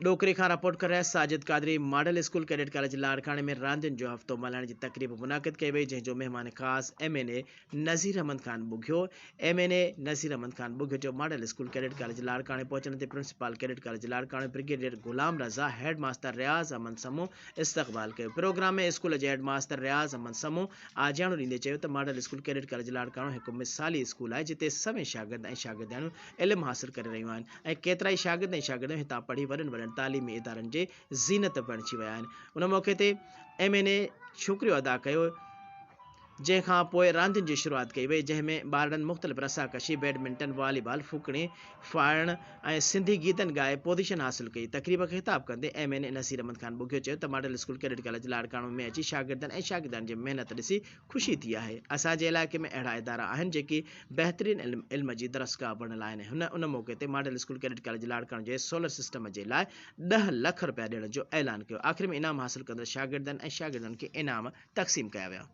डोकरी खां रिपोर्ट कर रहा Sajid Qadri. Model school cadet college लाड़काने में रांदियुनि जो हफ़्तो मल्हाइण जी तक़रीब मुनाक़िद कई वई, जंहिंजो महिमान ख़ासि MNA नज़ीर अहमद ख़ान बुघियो। MNA नज़ीर अहमद ख़ान बुघियो जो मॉडल स्कूल कैडेट कॉलेज लाड़काने पहुंचण ते प्रिंसिपल कैडेट कॉलेज लाड़काने ब्रिगेडियर गुलाम रज़ा, हेड मास्टर रियाज़ अहमद समूह इस्तक़बाल कयो। प्रोग्राम में स्कूल जे हेड मास्टर रियाज़ अहमद समूह आजियाणो ॾींदे चयो त model school cadet college Larkana हिकु मिसाली स्कूल आहे, जिते सभई शागिर्द ऐं शागिर्दियाणियूं इल्मु हासिल करे रहियूं आहिनि ऐं केतिरा ई शागिर्द ऐं शागिर्दियूं हितां पढ़ी वॾनि तालीमी इदारनि जे ज़ीनत बणिजी विया आहिनि। उन मौक़े ते MNA शुक्रियो अदा कयो, जंहिंखां पोइ रांदियुनि जी शुरूआति कई वई, जंहिंमें ॿारनि मुख़्तलिफ़ रसाकशी, बैडमिंटन, वॉलीबॉल, फुकणी फाइण ऐं सिंधी गीतनि ॻाए पोज़ीशन हासिल कई। तक़रीब खे ख़िताब कंदे MNA नज़ीर अहमद ख़ान बुघियो चयो त model school cadet college Larkana में अची शागिर्दनि ऐं शागिर्दनि जी महिनत ॾिसी ख़ुशी थी आहे। असांजे इलाइक़े में अहिड़ा इदारा आहिनि जेकी बहितरीन इल्म जी दरसगाह बणियल आहिनि। उन मौक़े ते model school cadet college Larkana जे सोलर सिस्टम जे लाइ 10 लख रुपया ॾियण जो ऐलान कयो। आख़िर में इनाम हासिल कंदड़ शागिर्दनि ऐं शागिर्दनि खे इनाम तक़सीम कया विया।